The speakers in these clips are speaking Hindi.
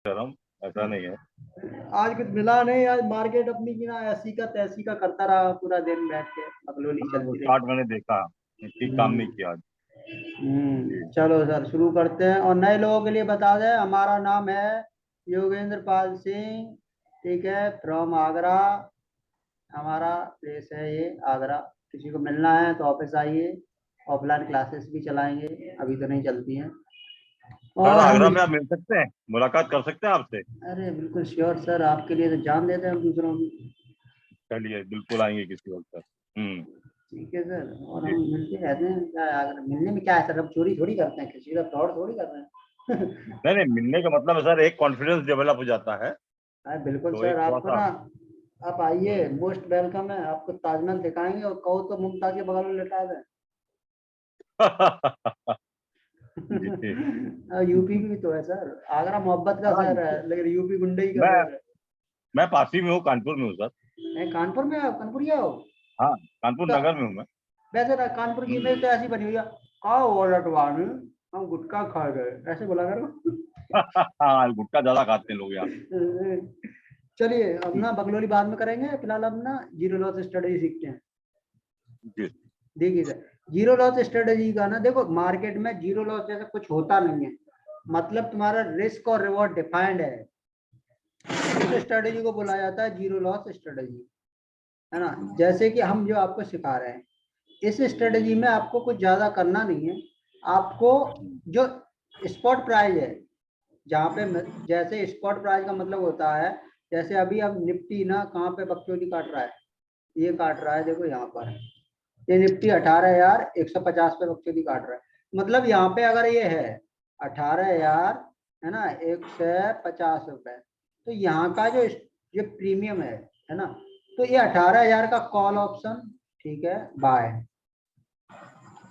कर रहा हूँ, ऐसा नहीं है। आज कुछ मिला नहीं, आज मार्केट अपनी की ना ऐसी का तैसी का करता रहा पूरा दिन बैठ के, अगलोली हाँ, वो चलती रही। चार्ट मैंने देखा, ठीक काम नहीं किया आज। जी। चलो सर शुरू करते हैं, और नए लोगों के लिए बता दें हमारा नाम है योगेंद्र पाल सिंह, ठीक है, फ्रॉम आगरा। हमारा प्लेस है ये आगरा। किसी को मिलना है तो ऑफिस आइए, ऑफलाइन क्लासेस भी चलाएंगे, अभी तो नहीं चलती हैं। सर और हम आगरा में आप मिल सकते हैं, मुलाकात कर सकते हैं आपसे। अरे बिल्कुल श्योर सर, आपके लिए तो जान देते हैं हम दूसरों की। चलिए बिल्कुल आएंगे किसी वक्त सर। ठीक है सर, और हम जी। मिलते रहते हैं, क्या है, अगर मिलने में क्या है सर, हम चोरी थोड़ी करते हैं, किसी का फ्रॉड थोड़ी कर रहे हैं। नहीं नहीं, मिलने का मतलब है सर, एक कॉन्फिडेंस डेवलप हो जाता है। हाँ बिल्कुल तो सर, एक थोड़ा आपको सा। ना, आप आइए, हम्म। मोस्ट वेलकम है, आपको ताजमहल दिखाएंगे, और कहो तो मुमताज के बगल में लेटा दें। जी। यूपी भी तो है सर, आगरा मोहब्बत का हाँ, शहर है, लेकिन यूपी गुंडई का मैं शहर है। मैं पास ही में हूँ, कानपुर में हूँ सर। कानपुर में हो, कानपुरिया हो? हाँ, कानपुर तो नगर में हूँ मैं। वैसे ना कानपुर की इमेज हम्म। तो ऐसी बनी हुई है, आओ वॉलटवानी, हम गुटखा खा गए, ऐसे बोला करो। हाँ, गुटखा ज्यादा खाते हैं लोग यहाँ। चलिए अब हम्म। ना बगलोली बाद में करेंगे, फिलहाल हम ना जीरो लॉस स्ट्रेटेजी सीखते हैं। जी। देखिए सर, जीरो लॉस स्ट्रेटेजी का ना, देखो मार्केट में जीरो लॉस जैसा कुछ होता नहीं है, मतलब तुम्हारा रिस्क और रिवॉर्ड डिफाइंड है। इस स्ट्रेटेजी को बोला जाता है जीरो लॉस स्ट्रेटेजी, है ना। जैसे कि हम जो आपको सिखा रहे हैं, इस स्ट्रेटेजी में आपको कुछ ज्यादा करना नहीं है। आपको जो स्पॉट प्राइस है, जहाँ पे जैसे स्पॉट प्राइस का मतलब होता है, जैसे अभी अब निफ्टी ना कहाँ पे बकचोदी काट रहा है, ये काट रहा है, देखो यहाँ पर ये निफ्टी 18,150 पे बकचोदी काट रहा है। मतलब यहाँ पे अगर ये है 18,000, है ना, 150 रुपए, तो यहाँ का जो ये प्रीमियम है ना, तो ये 18,000 का कॉल ऑप्शन, ठीक है, बाय,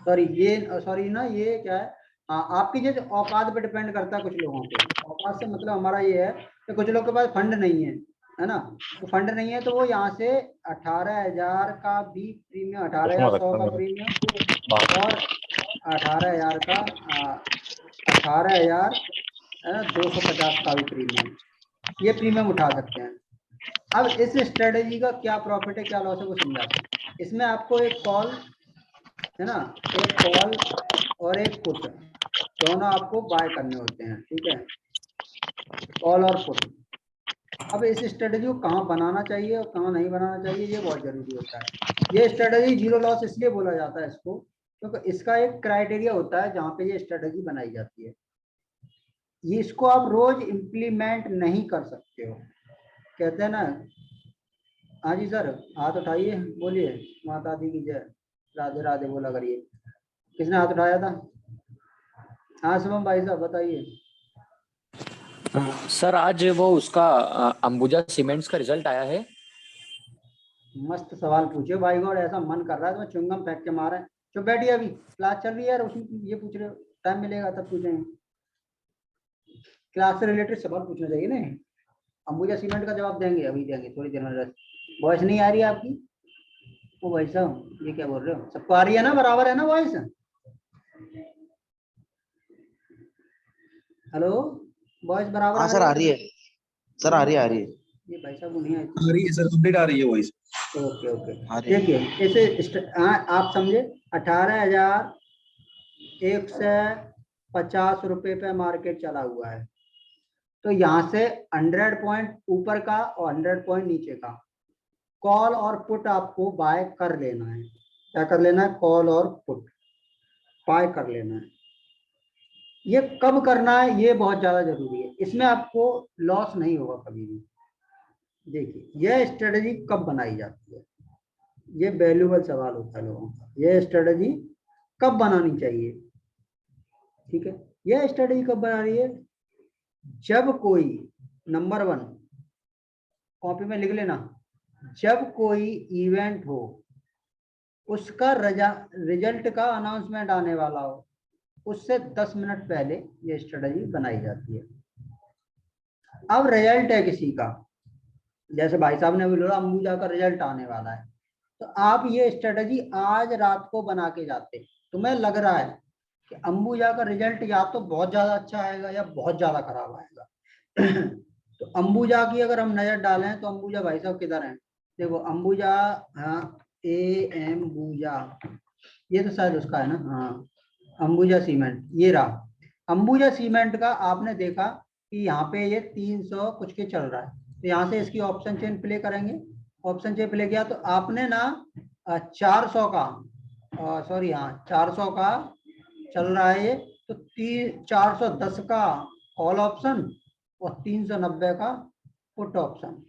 सॉरी ये, सॉरी ना ये क्या है, हाँ आपकी जैसे औकात पे डिपेंड करता है कुछ लोगों के। औकात से मतलब हमारा ये है कि कुछ लोग के पास फंड नहीं है ना, तो फंड नहीं है तो वो यहाँ से 18,000 का भी प्रीमियम, अठारह चश्मा हजार सौ रखता का हूँ प्रीमियम, मैं। और 18,000 का 18,000, है ना, 250 का भी प्रीमियम, ये प्रीमियम उठा सकते हैं। अब इस स्ट्रेटेजी का क्या प्रॉफिट है क्या लॉस है वो समझाते हैं। इसमें आपको एक कॉल, है ना, एक कॉल और एक पुट, दोनों आपको बाय करने होते हैं, ठीक है, कॉल और पुट। अब इस स्ट्रेटेजी को कहाँ बनाना चाहिए और कहाँ नहीं बनाना चाहिए, ये बहुत जरूरी होता है। ये स्ट्रेटेजी जीरो लॉस इसलिए बोला जाता है इसको, क्योंकि इसका एक क्राइटेरिया होता है जहाँ पे ये स्ट्रेटेजी बनाई जाती है। ये इसको आप रोज इम्प्लीमेंट नहीं कर सकते हो, कहते हैं ना। हाँ जी सर, हाथ उठाइए, बोलिए, माता दी की जय, राधे राधे बोला करिए। किसने हाथ उठाया था? हाँ शुभम भाई साहब बताइए। सर आज वो उसका अंबुजा सीमेंट्स का रिजल्ट आया है। मस्त सवाल पूछे भाई गॉड, ऐसा मन कर रहा है तो मैं चुंगम फेंक के मारे। चुप बैठिए, अभी क्लास चल रही है यार, उसमें ये पूछ रहे हो, टाइम मिलेगा तब पूछेंगे। क्लास से रिलेटेड सवाल पूछना चाहिए ना। अंबुजा सीमेंट का जवाब देंगे, अभी देंगे थोड़ी देर में। वॉइस नहीं आ रही है आपकी? ओ भाई साहब ये क्या बोल रहे हो, सबको आ रही है ना, बराबर है ना वॉइस? हेलो, वॉइस बराबर हाँ आ सर, रही आ है रही ना? है सर, आ रही है, आ रही है। ये भाई साहब को नहीं आई आ रही थी। है सर, कंप्लीट आ रही है वॉइस। Okay okay. आ रही है। देखिए इसे आप समझे, 18,150 रुपये पे मार्केट चला हुआ है, तो यहाँ से 100 पॉइंट ऊपर का और 100 पॉइंट नीचे का कॉल और पुट आपको बाय कर लेना है। क्या कर लेना है? कॉल और पुट बाय कर लेना है। ये कब करना है ये बहुत ज्यादा जरूरी है, इसमें आपको लॉस नहीं होगा कभी भी। देखिए यह स्ट्रेटेजी कब बनाई जाती है, ये वैल्यूबल सवाल होता है लोगों का। यह स्ट्रेटेजी कब बनानी चाहिए, ठीक है, यह स्ट्रेटेजी कब बना रही है? जब कोई, नंबर वन, कॉपी में लिख लेना, जब कोई इवेंट हो, उसका रिजल्ट का अनाउंसमेंट आने वाला हो, उससे 10 मिनट पहले ये स्ट्रेटेजी बनाई जाती है। अब रिजल्ट है किसी का, जैसे भाई साहब ने बोला अंबुजा का रिजल्ट आने वाला है, तो आप ये स्ट्रेटेजी आज रात को बना के जाते, तुम्हें लग रहा है कि अंबुजा का रिजल्ट या तो बहुत ज्यादा अच्छा आएगा या बहुत ज्यादा खराब आएगा, तो अंबुजा की अगर हम नजर डालें तो अंबुजा भाई साहब किधर है? देखो अंबुजा, हाँ अंबुजा, ये तो शायद उसका है ना, हाँ अंबुजा सीमेंट, ये रहा अंबुजा सीमेंट का। आपने देखा कि यहाँ पे ये 300 कुछ के चल रहा है, तो यहाँ से इसकी ऑप्शन चेन प्ले करेंगे। ऑप्शन चेन प्ले किया तो आपने ना 400 का, सॉरी हाँ 400 का चल रहा है ये, तो 410 का कॉल ऑप्शन और 390 का पुट ऑप्शन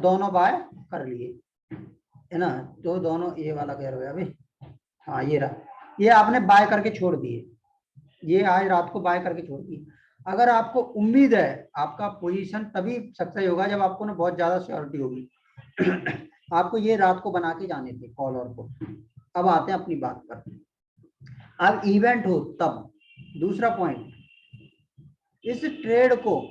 दोनों बाय कर लिए, है ना। तो दोनों ये वाला कह रहे हो अभी, हाँ ये रहा, ये आपने बाय करके छोड़ दिए, ये आज रात को बाय करके छोड़ दिए। अगर आपको उम्मीद है आपका पोजीशन तभी सक्सेस होगा जब आपको ना बहुत ज्यादा श्योरिटी होगी। आपको ये रात को बना के जाने थे कॉल और को। अब आते हैं अपनी बात पर, अब इवेंट हो तब। दूसरा पॉइंट, इस ट्रेड को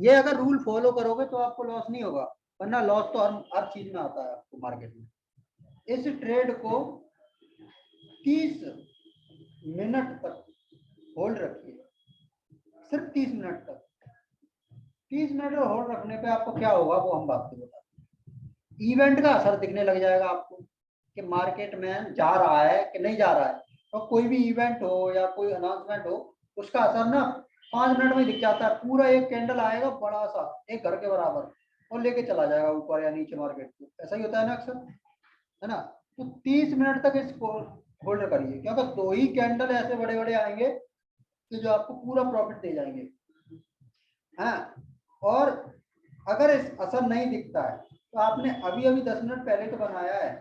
ये अगर रूल फॉलो करोगे तो आपको लॉस नहीं होगा, वरना लॉस तो हर चीज में आता है आपको मार्केट में। इस ट्रेड को 30 मिनट तक होल्ड रखिए, सिर्फ 30 मिनट तक। 30 मिनट होल्ड रखने पे आपको क्या होगा वो हम बात बता, इवेंट का असर दिखने लग जाएगा आपको कि मार्केट में जा रहा है कि नहीं जा रहा है। तो कोई भी इवेंट हो या कोई अनाउंसमेंट हो, उसका असर ना 5 मिनट में दिख जाता है। पूरा एक कैंडल आएगा बड़ा सा, एक घर के बराबर, और लेके चला जाएगा ऊपर या नीचे मार्केट को। ऐसा ही होता है ना अक्सर, है ना। तो 30 मिनट तक इसको होल्ड करिए, क्योंकि 2 ही कैंडल ऐसे बड़े बड़े आएंगे कि जो आपको पूरा प्रॉफिट दे जाएंगे। हाँ, और अगर इस असर नहीं दिखता है तो आपने अभी अभी 10 मिनट पहले तो बनाया है,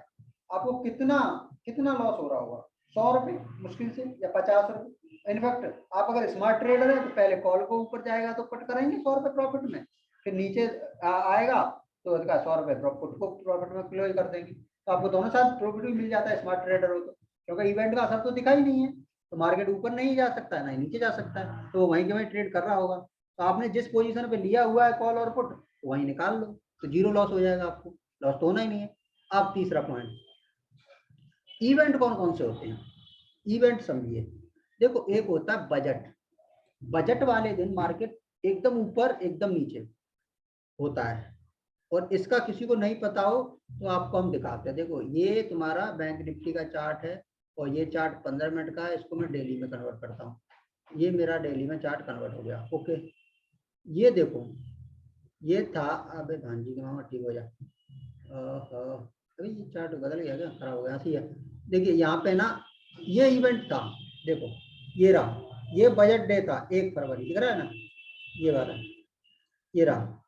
आपको कितना कितना लॉस हो रहा होगा? 100 रुपये मुश्किल से, या 50 रुपये। इनफैक्ट आप अगर स्मार्ट ट्रेडर है तो पहले कॉल को ऊपर जाएगा तो कट करेंगे 100 रुपये प्रॉफिट में, फिर नीचे आएगा तो उसका 100 रुपये प्रॉफिट को प्रॉफिट में क्लोज कर देंगे। तो आपको दोनों साथ प्रॉफिट भी मिल जाता है स्मार्ट ट्रेडर हो तो, क्योंकि इवेंट का असर तो दिखा ही नहीं है, तो मार्केट ऊपर नहीं जा सकता है ना नीचे जा सकता है, तो वहीं के वहीं ट्रेड कर रहा होगा। तो आपने जिस पोजीशन पे लिया हुआ है कॉल और पुट, वहीं निकाल लो, तो जीरो लॉस हो जाएगा, आपको लॉस तो होना ही नहीं है। अब तीसरा पॉइंट, इवेंट कौन कौन से होते हैं? इवेंट समझिए, देखो एक होता है बजट। बजट वाले दिन मार्केट एकदम ऊपर एकदम नीचे होता है, और इसका किसी को नहीं पता हो तो आपको हम दिखाते हैं। देखो ये तुम्हारा बैंक निफ्टी का चार्ट है, और ये चार्ट 15 मिनट का है, इसको मैं डेली में कन्वर्ट करता हूँ। ये मेरा डेली में चार्ट कन्वर्ट हो गया, ओके। ये देखो ये था, अबे भांजी के मामा ठीक हो जा, अभी ये चार्ट बदल गया क्या, खराब हो गया, ऐसी है। देखिए यहाँ पे ना ये इवेंट था, देखो ये रहा, ये बजट डे था 1 फरवरी, दिख रहा है ना, ये वाला, ये रहा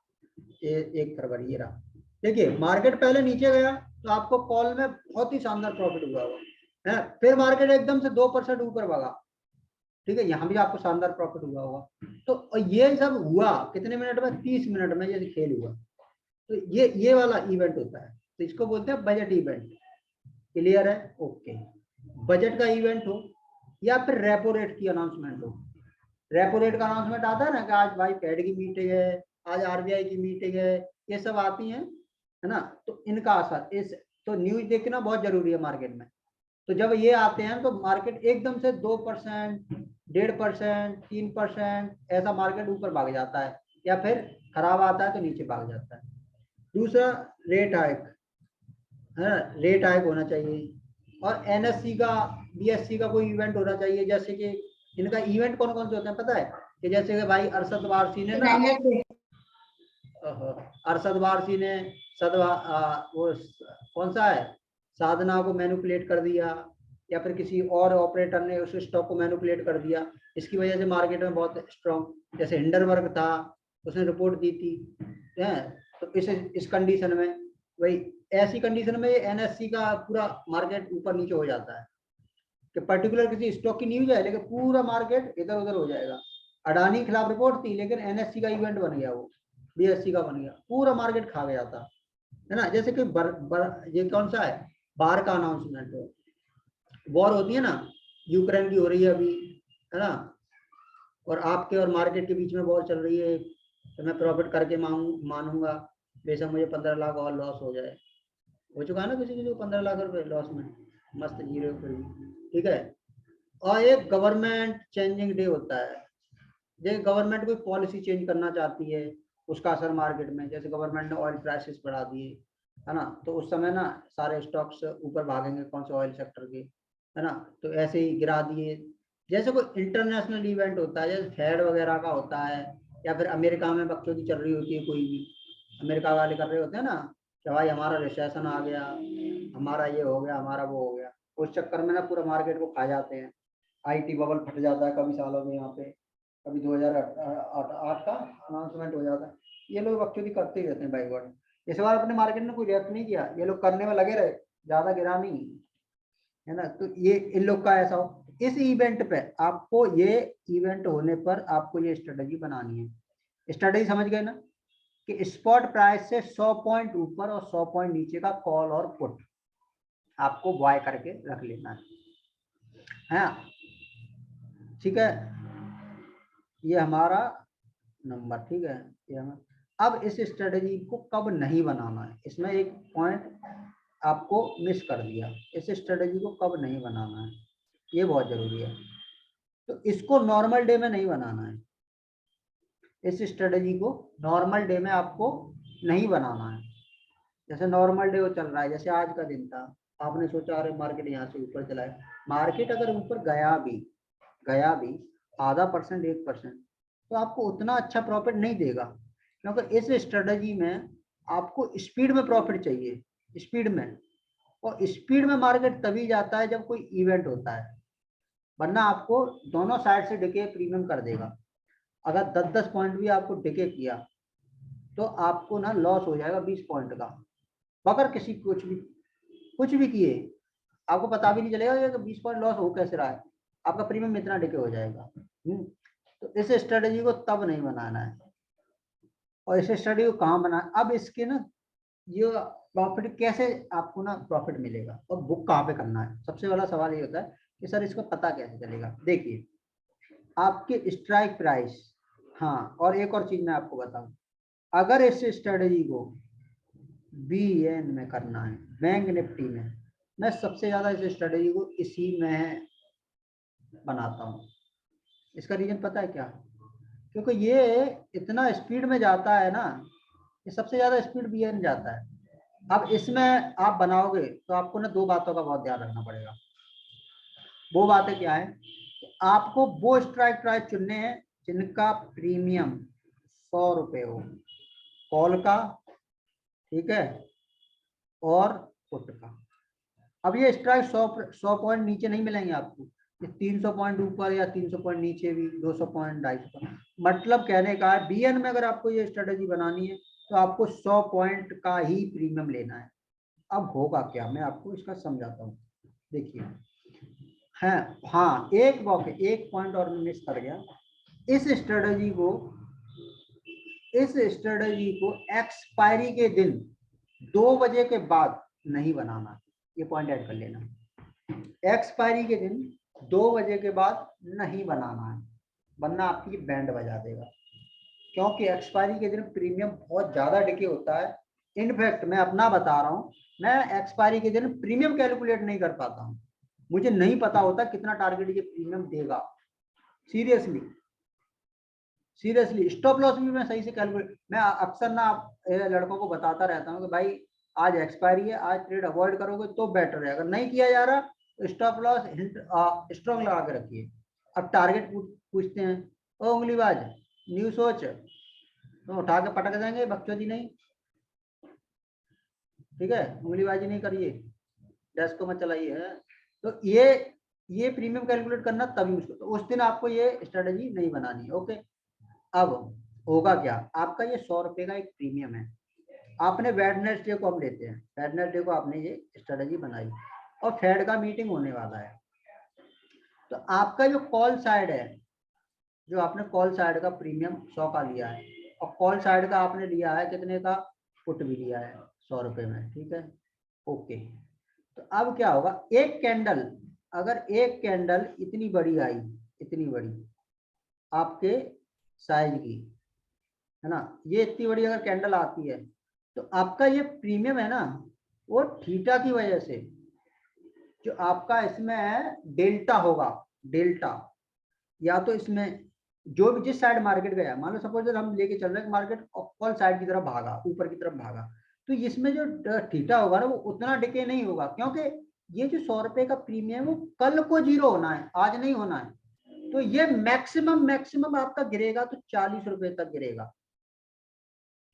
1 फरवरी, ये रहा। देखिए मार्केट पहले नीचे गया तो आपको कॉल में बहुत ही शानदार प्रॉफिट हुआ है, फिर मार्केट एकदम से 2% ऊपर भागा, ठीक है, यहाँ भी आपको शानदार प्रॉफिट हुआ होगा। तो ये सब हुआ कितने मिनट में? 30 मिनट में ये खेल हुआ। तो ये वाला इवेंट होता है, तो इसको बोलते हैं बजट इवेंट। क्लियर है? ओके। बजट का इवेंट हो या फिर रेपो रेट की अनाउंसमेंट हो। रेपो रेट का अनाउंसमेंट आता है ना कि आज भाई फेड की मीटिंग है, आज आरबीआई की मीटिंग है, ये सब आती है ना। तो इनका असर, इस तो न्यूज देखना बहुत जरूरी है मार्केट में। तो जब ये आते हैं तो मार्केट एकदम से 2%, 1.5%, 3% ऐसा मार्केट ऊपर भाग जाता है, या फिर खराब आता है तो नीचे भाग जाता है। दूसरा रेट हाइक है, रेट हाइक होना चाहिए। और एनएससी का, बीएससी का कोई इवेंट होना चाहिए। जैसे कि इनका इवेंट कौन कौन से होते हैं पता है? कि जैसे कि भाई अरशद वारसी ने ना, अरशद वारसी ने वो कौन सा है, साधना को मैनिपुलेट कर दिया, या फिर किसी और ऑपरेटर ने उस स्टॉक को मैनिपुलेट कर दिया, इसकी वजह से मार्केट में बहुत स्ट्रॉन्ग, जैसे हिंडरबर्ग था, उसने रिपोर्ट दी थी, है। तो इस कंडीशन में, वही ऐसी कंडीशन में एनएससी का पूरा मार्केट ऊपर नीचे हो जाता है, कि पर्टिकुलर किसी स्टॉक की न्यूज है लेकिन पूरा मार्केट इधर उधर हो जाएगा। अडानी के खिलाफ रिपोर्ट थी लेकिन एनएससी का इवेंट बन गया, वो बीएससी का बन गया, पूरा मार्केट खा गया था, है ना। जैसे कि ये कौन सा है, बार का अनाउंसमेंट हो, वॉर होती है ना, यूक्रेन की हो रही है अभी, है ना, और आपके और मार्केट के बीच में वॉर चल रही है, तो मैं प्रॉफिट करके मानूंगा, बेशक मुझे 15 लाख और लॉस हो जाए। हो चुका है ना किसी को 15 लाख रुपए लॉस में, मस्त जीरो फिर भी, ठीक है। और एक गवर्नमेंट चेंजिंग डे होता है, जैसे गवर्नमेंट कोई पॉलिसी चेंज करना चाहती है, उसका असर मार्केट में, जैसे गवर्नमेंट ने ऑयल प्राइसेस बढ़ा दिए, है ना, तो उस समय ना सारे स्टॉक्स ऊपर भागेंगे, कौन से ऑयल सेक्टर के, है ना, तो ऐसे ही गिरा दिए। जैसे कोई इंटरनेशनल इवेंट होता है, जैसे फेड वगैरह का होता है, या फिर अमेरिका में बच्चों की चल रही होती है, कोई भी अमेरिका वाले कर रहे होते हैं ना कि भाई हमारा रिसेशन आ गया, हमारा ये हो गया, हमारा वो हो गया, उस चक्कर में ना पूरा मार्केट को खा जाते हैं। आईटी बबल फट जाता है कभी सालों में, यहाँ पे कभी 2008 का अनाउंसमेंट हो जाता है। ये लोग एक्चुअली करते ही रहते हैं बाइकआउट। इस बार अपने मार्केट ने कोई रिएक्ट नहीं किया, ये लोग करने में लगे रहे, ज्यादा गिरा नहीं, है ना। तो ये इन लोग का ऐसा हो, इस इवेंट पे आपको, ये इवेंट होने पर आपको ये स्ट्रेटेजी बनानी है। स्ट्रेटेजी समझ गए ना, कि स्पॉट प्राइस से 100 पॉइंट ऊपर और 100 पॉइंट नीचे का कॉल और पुट आपको बाय करके रख लेना है, ठीक है। ये हमारा नंबर, ठीक है, ये हमें। अब इस स्ट्रेटेजी को कब नहीं बनाना है, इसमें एक पॉइंट आपको मिस कर दिया, इस स्ट्रेटेजी को कब नहीं बनाना है, ये बहुत जरूरी है। तो इसको नॉर्मल डे में नहीं बनाना है, इस स्ट्रेटेजी को नॉर्मल डे में आपको नहीं बनाना है। जैसे नॉर्मल डे वो चल रहा है, जैसे आज का दिन था, आपने सोचा अरे मार्केट यहाँ से ऊपर चला है, मार्केट अगर ऊपर गया भी आधा परसेंट 1%, तो आपको उतना अच्छा प्रॉफिट नहीं देगा, क्योंकि इस स्ट्रेटजी में आपको स्पीड में प्रॉफिट चाहिए, स्पीड में। और स्पीड में मार्केट तभी जाता है जब कोई इवेंट होता है, वरना आपको दोनों साइड से डिके प्रीमियम कर देगा। अगर 10-10 पॉइंट भी आपको डिके किया तो आपको ना लॉस हो जाएगा 20 पॉइंट का, बगैर किसी कुछ भी किए आपको पता भी नहीं चलेगा कि 20 पॉइंट लॉस हो कैसे रहा है, आपका प्रीमियम इतना डिके हो जाएगा। तो इस स्ट्रेटेजी को तब नहीं बनाना है। और इस स्ट्रेटेजी को कहाँ बनाना, अब इसके ना ये प्रॉफिट कैसे आपको ना प्रॉफिट मिलेगा और बुक कहाँ पे करना है, सबसे पहला सवाल ये होता है कि सर इसको पता कैसे चलेगा। देखिए आपके स्ट्राइक प्राइस, हाँ, और एक और चीज मैं आपको बताऊं, अगर इस स्ट्रेटेजी को BN में करना है, बैंक निफ्टी में, मैं सबसे ज्यादा इस स्ट्रेटेजी को इसी में बनाता हूँ। इसका रीजन पता है क्या, क्योंकि ये इतना स्पीड में जाता है ना, ये सबसे ज्यादा स्पीड BN जाता है। अब इसमें आप बनाओगे तो आपको ना 2 बातों का बहुत ध्यान रखना पड़ेगा। वो बातें क्या है, आपको वो स्ट्राइक प्राइस चुनने हैं जिनका प्रीमियम 100 रुपये हो, कॉल का, ठीक है, और पुट का। अब ये स्ट्राइक 100 पॉइंट नीचे नहीं मिलेंगे आपको, ये 300 पॉइंट ऊपर या 300 पॉइंट नीचे भी, 200 पॉइंट 250 पॉइंट। मतलब कहने का है BN में अगर आपको ये स्ट्रेटेजी बनानी है तो आपको 100 पॉइंट का ही प्रीमियम लेना है। अब होगा क्या, मैं आपको इसका समझाता हूँ। देखिए, हाँ, एक पॉइंट और मिस कर गया। इस स्ट्रेटेजी को एक्सपायरी के दिन 2 बजे के बाद नहीं बनाना, ये पॉइंट ऐड कर लेना। एक्सपायरी के दिन 2 बजे के बाद नहीं बनाना है, वरना आपकी बैंड बजा देगा, क्योंकि एक्सपायरी के दिन प्रीमियम बहुत ज्यादा डिके होता है। इनफैक्ट मैं अपना बता रहा हूँ, मैं एक्सपायरी के दिन प्रीमियम कैलकुलेट नहीं कर पाता हूँ, मुझे नहीं पता होता कितना टारगेट ये प्रीमियम देगा। सीरियसली स्टॉप लॉस भी मैं सही से कैलकुलेट, मैं अक्सर ना लड़कों को बताता रहता हूँ कि भाई आज एक्सपायरी है, आज ट्रेड अवॉइड करोगे तो बेटर है, अगर नहीं किया जा रहा तो स्टॉप लॉस स्ट्रॉन्ग लगा के रखिए। अब टारगेट पूछते हैं, ओ उंगलीबाज न्यू सोच, तो उठा के पटक देंगे, बकचोदी नहीं, ठीक है, उंगलीबाजी नहीं करिए, डेस्क को मत चलाइए। तो ये प्रीमियम कैलकुलेट करना तभी उसको, तो उस दिन आपको ये स्ट्रेटेजी नहीं बनानी है, ओके। अब होगा क्या, आपका ये 100 रुपये का एक प्रीमियम है, आपने वेडनेसडे को हम लेते हैं, वेडनेसडे को आपने ये स्ट्रेटेजी बनाई और फेड का मीटिंग होने वाला है। तो आपका जो कॉल साइड है, जो आपने कॉल साइड का प्रीमियम 100 का लिया है, और कॉल साइड का आपने लिया है कितने का, पुट भी लिया है 100 रुपये में, ठीक है, ओके। तो अब क्या होगा, एक कैंडल, अगर एक कैंडल इतनी बड़ी आई, इतनी बड़ी आपके साइज की, है ना, ये इतनी बड़ी अगर कैंडल आती है, तो आपका ये प्रीमियम है ना, वो थीटा की वजह से जो आपका इसमें डेल्टा होगा, डेल्टा, या तो इसमें जो भी जिस साइड मार्केट गया, मान लो सपोज हम लेके चल रहे हैं मार्केट कॉल साइड की तरफ भागा, ऊपर की तरफ भागा, तो इसमें जो थीटा होगा ना वो उतना डिके नहीं होगा, क्योंकि ये जो 100 रुपए का प्रीमियम वो कल को जीरो होना है, आज नहीं होना है। तो ये मैक्सिमम मैक्सिमम आपका गिरेगा तो 40 रुपए तक गिरेगा।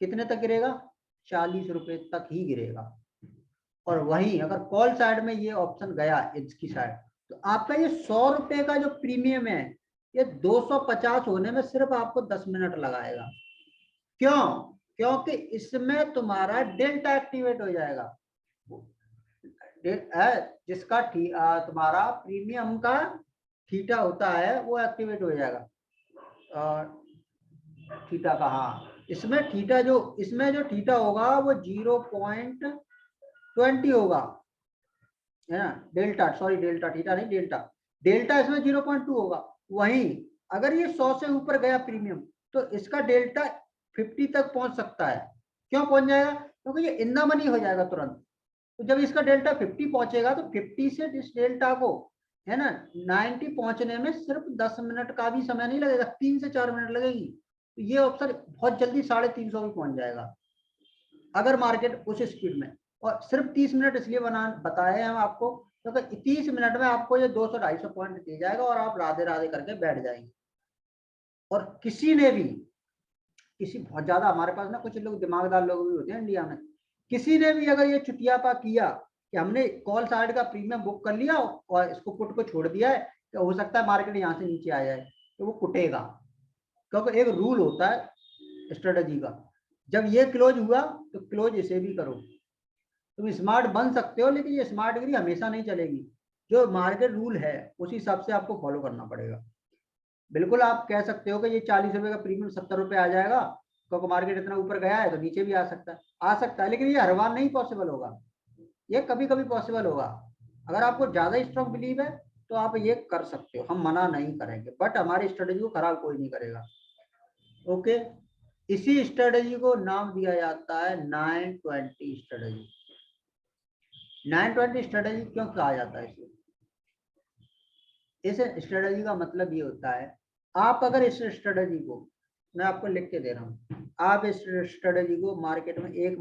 कितने तक गिरेगा? 40 रुपए तक ही गिरेगा। और वहीं अगर कॉल साइड में ये ऑप्शन गया इसकी साइड, तो आपका ये 100 रुपए का जो प्रीमियम है ये 250 होने में सिर्फ आपको 10 मिनट लगाएगा। क्यों? क्योंकि इसमें तुम्हारा डेल्टा एक्टिवेट हो जाएगा, जिसका तुम्हारा प्रीमियम का थीटा होता है वो एक्टिवेट हो जाएगा। थीटा का, हाँ, इसमें थीटा जो थीटा होगा वो 0.20 होगा, है ना। डेल्टा, सॉरी डेल्टा, थीटा नहीं, डेल्टा इसमें 0.2 होगा। वहीं अगर ये 100 से ऊपर गया प्रीमियम तो इसका डेल्टा 50 तक पहुंच सकता है। क्यों पहुंच जाएगा? क्योंकि ये इन द मनी हो जाएगा तुरंत। तो जब इसका डेल्टा 50 पहुंचेगा तो 50 से इस डेल्टा को, है ना, 90 पहुंचने में सिर्फ 10 मिनट का भी समय नहीं लगेगा, 3 से 4 मिनट लगेगी। तो ये ऑप्शन बहुत जल्दी 350 भी पहुंच जाएगा अगर मार्केट उस स्पीड में। और सिर्फ 30 मिनट इसलिए बताए हम आपको क्योंकि 30 मिनट में आपको ये 200-250 पॉइंट दे जाएगा और आप राधे राधे करके बैठ जाएंगे। और किसी बहुत ज्यादा, हमारे पास ना कुछ लोग दिमागदार लोग भी होते हैं इंडिया में, किसी ने भी अगर ये चुटियापा किया कि हमने कॉल साइड का प्रीमियम बुक कर लिया और इसको पुट को छोड़ दिया है, तो हो सकता है मार्केट यहाँ से नीचे आ जाए, तो वो कुटेगा। क्योंकि एक रूल होता है स्ट्रेटजी का, जब ये क्लोज हुआ तो क्लोज इसे भी करो। तुम स्मार्ट बन सकते हो लेकिन ये स्मार्टगिरी हमेशा नहीं चलेगी। जो मार्केट रूल है उसी हिसाब से आपको फॉलो करना पड़ेगा। बिल्कुल आप कह सकते हो कि ये 40 रुपए का प्रीमियम 70 रुपए आ जाएगा, क्योंकि मार्केट इतना ऊपर गया है तो नीचे भी आ सकता है, लेकिन ये हर बार नहीं पॉसिबल होगा, ये कभी कभी पॉसिबल होगा। अगर आपको ज्यादा स्ट्रॉन्ग बिलीव है तो आप ये कर सकते हो, हम मना नहीं करेंगे, बट हमारी स्ट्रेटेजी को खराब कोई नहीं करेगा। ओके, इसी स्ट्रेटेजी को नाम दिया जाता है 920 स्ट्रेटेजी। 920 स्ट्रेटेजी क्यों कहा जाता है इसे? इस स्ट्रेटेजी का मतलब ये होता है, आप अगर इस स्ट्रेटेजी को, मैं आपको लिख के दे रहा हूँ, आप इस स्ट्रेटेजी को मार्केट में एक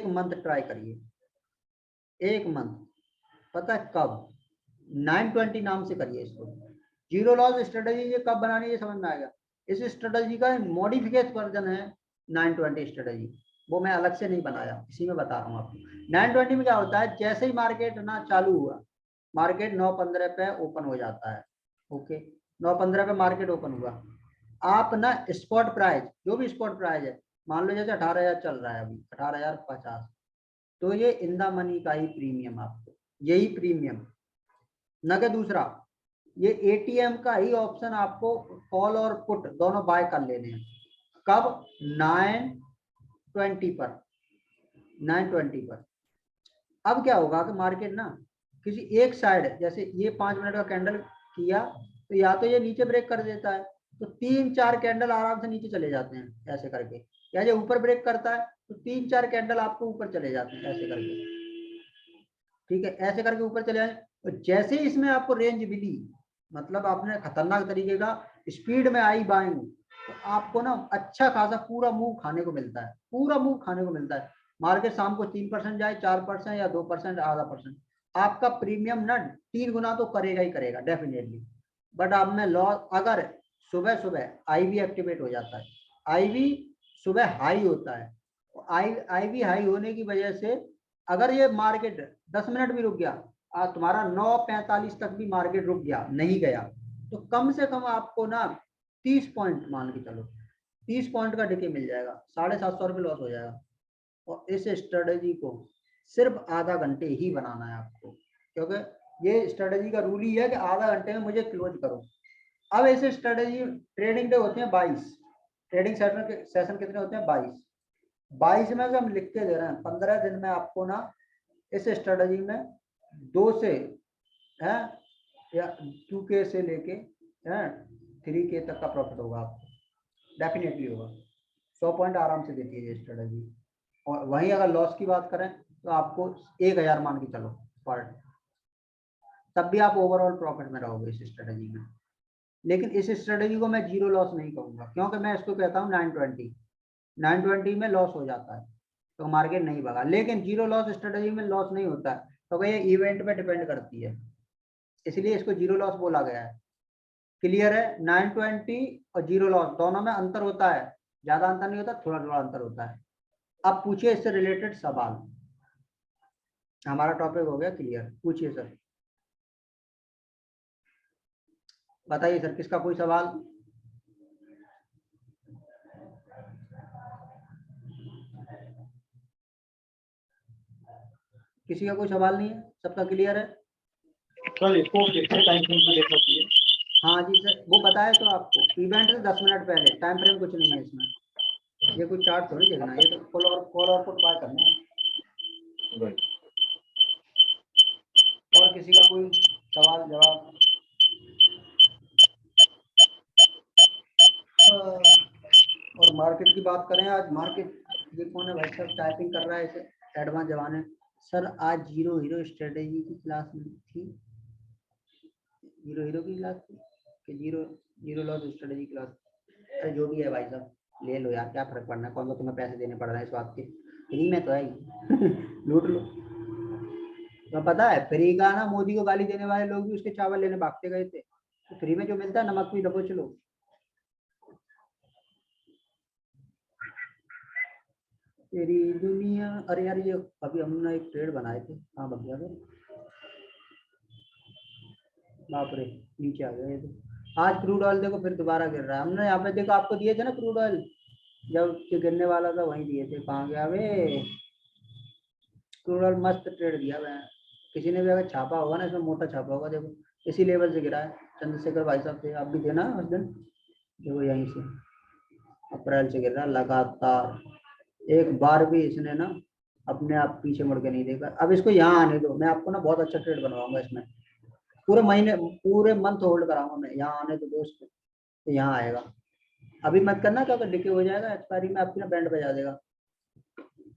मंथ ट्राई करिए, एक मंथ। पता है कब? 920 नाम से करिए इसको। जीरो लॉस स्ट्रेटेजी ये कब बनानी है ये समझ में आएगा। इस स्ट्रेटेजी का मॉडिफिकेशन वर्जन है 920 स्ट्रेटेजी, वो मैं अलग से नहीं बनाया, इसी में बता रहा हूँ आपको। 920 में क्या होता है, जैसे ही मार्केट ना चालू हुआ, मार्केट 9:15 पे ओपन हो जाता है। ओके, 9:15 पे मार्केट ओपन हुआ, आप ना स्पॉट प्राइस, जो भी स्पॉट प्राइस है, मान लो जैसे 18,000 चल रहा है अभी, 18,050, तो ये इन द मनी का ही प्रीमियम, आपको यही प्रीमियम न कि दूसरा, ये एटीएम का ही ऑप्शन आपको कॉल और पुट दोनों बाय कर लेने हैं। कब? 920 पर, 920 पर। अब क्या होगा कि मार्केट ना किसी एक साइड, जैसे ये 5 मिनट का कैंडल किया तो या तो ये नीचे ब्रेक कर देता है, तो 3-4 कैंडल आराम से नीचे चले जाते हैं ऐसे करके, या जो ऊपर ब्रेक करता है तो 3-4 कैंडल आपको ऊपर चले जाते हैं ऐसे करके। ठीक है, ऐसे करके ऊपर चले जाए। और जैसे ही इसमें आपको रेंज मिली, मतलब आपने खतरनाक तरीके का स्पीड में आई बाइंग, तो आपको ना अच्छा खासा पूरा मूव खाने को मिलता है, पूरा मूव खाने को मिलता है। मार्केट शाम को 3% जाए, 4% या 2%, आधा परसेंट, आपका प्रीमियम ना 3 गुना तो करेगा ही करेगा डेफिनेटली। बट आप में लॉस, अगर सुबह सुबह आईवी एक्टिवेट हो जाता है, आईवी सुबह हाई होता है, आईवी हाई होने की वजह से अगर ये मार्केट 10 मिनट भी रुक गया, तुम्हारा 9:45 तक भी मार्केट रुक गया, नहीं गया, तो कम से कम आपको ना 30 पॉइंट मान के चलो, 30 पॉइंट का डिके मिल जाएगा, 750 रुपये लॉस हो जाएगा। और इस स्ट्रेटेजी को सिर्फ आधा घंटे ही बनाना है आपको, क्योंकि ये स्ट्रेटेजी का रूल ही है कि आधा घंटे में मुझे क्लोज करो। अब ऐसे स्ट्रेटेजी, ट्रेडिंग डे होते हैं 22, ट्रेडिंग सेशन कितने होते हैं? 22 में से हम लिख के दे रहे हैं 15 दिन में आपको ना इस स्ट्रेटेजी में 2 से है या 2K से लेके 3K तक का प्रॉफिट होगा आपको, डेफिनेटली होगा। 100 पॉइंट आराम से देती है ये स्ट्रेटेजी। और वहीं अगर लॉस की बात करें तो आपको 1000 मान के चलो पर, तब भी आप ओवरऑल प्रॉफिट में रहोगे इस स्ट्रेटेजी में। लेकिन इस स्ट्रेटेजी को मैं जीरो लॉस नहीं कहूंगा, क्योंकि मैं इसको कहता हूँ 920 में लॉस हो जाता है तो मार्केट नहीं भगा। लेकिन जीरो लॉस स्ट्रेटेजी में लॉस नहीं होता है, तो ये इवेंट पे डिपेंड करती है, इसलिए इसको जीरो लॉस बोला गया है। क्लियर है? 920 और जीरो लॉस दोनों में अंतर होता है, ज्यादा अंतर नहीं होता, थोड़ा थोड़ा अंतर होता है। अब पूछिए इससे रिलेटेड सवाल। हमारा टॉपिक हो गया क्लियर। पूछिए सर, बताइए सर, किसका कोई सवाल? किसी का कोई सवाल नहीं है? सबका क्लियर है? सर इसको कितने टाइम फ्रेम पे देखना चाहिए? हाँ जी सर, वो बताया तो आपको, इवेंट से 10 मिनट पहले, टाइम फ्रेम कुछ नहीं है इसमें, ये कोई चार्ट थोड़ी देखना, ये तो कॉल और पुट बाय करने हैं। और किसी का कोई सवाल जवाब? और मार्केट की बात करें, आज मार्केट, ये कौन है भाई साहब टाइपिंग कर रहा है इसे, एडवांस जमाने। सर आज जीरो हीरो स्ट्रेटेजी की क्लास में थी, जीरो हीरो की क्लास थी कि जीरो लॉस स्ट्रेटेजी क्लास? अरे जो भी है भाई साहब ले लो यार, क्या फर्क पड़ना है, कौन सा तुम्हें पैसे देने पड़ रहे हैं इस बात के, फ्री में तो है ही लूट लो। तो पता है फ्री का ना, मोदी को गाली देने वाले लोग भी उसके चावल लेने भागते गए थे, तो फ्री में जो मिलता है नमक भी दबोच लो। तेरी दुनिया। अरे यार ये अभी हमने एक ट्रेड बनाए थे, हाँ भैया बाप रे, नीचे आ गए तो। आज क्रूड ऑयल देखो फिर दोबारा गिर रहा है। हमने यहाँ पे देखो आपको दिए थे ना क्रूड ऑयल, जब गिरने वाला था वहीं दिए थे, कहाँ गया वे क्रूड ऑयल? मस्त ट्रेड दिया मैं, किसी ने भी अगर छापा होगा ना इसमें, मोटा छापा होगा, देखो इसी लेवल से गिरा है। चंद्रशेखर भाई साहब थे, आप भी थे ना उस दिन, देखो यहीं से अप्रैल से गिर रहा लगातार, एक बार भी इसने ना अपने आप पीछे मुड़ के नहीं देखा। अब इसको यहाँ आने दो, मैं आपको ना बहुत अच्छा ट्रेड बनवाऊंगा इसमें, पूरे महीने पूरे मंथ होल्ड कराऊंगा मैं, यहाँ आने दो दोस्त, तो यहाँ आएगा। अभी मत करना, क्या डिके हो जाएगा, एक्सपायरी में आपकी ना बैंड बजा देगा।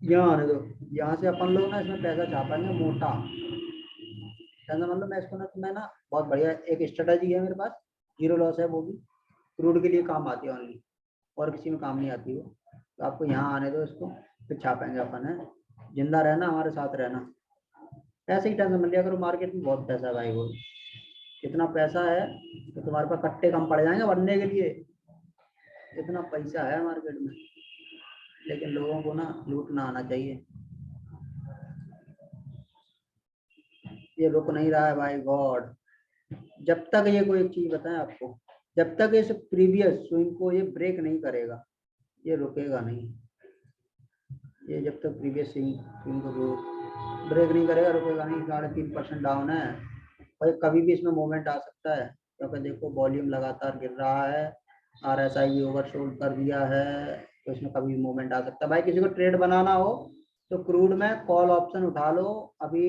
यहाँ आने दो, यहाँ से अपन लोग ना इसमें पैसा छापेंगे मोटा। मतलब मैं इसको ना, तो मैं ना बहुत बढ़िया एक स्ट्रेटेजी है मेरे पास, जीरो लॉस है, वो भी क्रूड के लिए काम आती है ओनली, और किसी में काम नहीं आती वो। तो आपको यहाँ आने दो इसको, फिर छापेंगे अपन है। जिंदा रहना, हमारे साथ रहना, पैसे की टेंशन मत लिया करो, मार्केट में बहुत पैसा है भाई, वो इतना पैसा है तो तुम्हारे पास कट्टे कम पड़ जाएंगे बनने के लिए, इतना पैसा है मार्केट में। लेकिन लोगों को ना लूटना आना चाहिए। ये रुक नहीं रहा है भाई गॉड, जब तक ये कोई एक चीज बताएं आपको, जब तक इस प्रीवियस स्विंग को ये ब्रेक नहीं करेगा ये रुकेगा नहीं। ये जब तक प्रीवियस स्विंग को ब्रेक नहीं करेगा रुकेगा नहीं। 3.5% डाउन है भाई, कभी भी इसमें मूवमेंट आ सकता है, क्योंकि देखो वॉल्यूम लगातार गिर रहा है, RSI भी ओवरशोल्ड कर दिया है, तो इसमें कभी भी मूवमेंट आ सकता है। भाई किसी को ट्रेड बनाना हो तो क्रूड में कॉल ऑप्शन उठा लो। अभी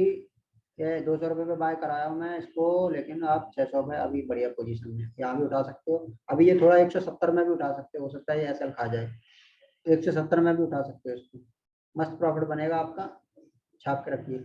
ये 200 रुपये पे बाय कराया हूँ मैं इसको, लेकिन आप 600 पे अभी बढ़िया पोजीशन में यहाँ भी उठा सकते हो। अभी ये थोड़ा 170 में भी उठा सकते हो सकता है ये SL खा जाए, 170 में भी उठा सकते हो इसको, मस्त प्रॉफिट बनेगा आपका, छाप के रखिए।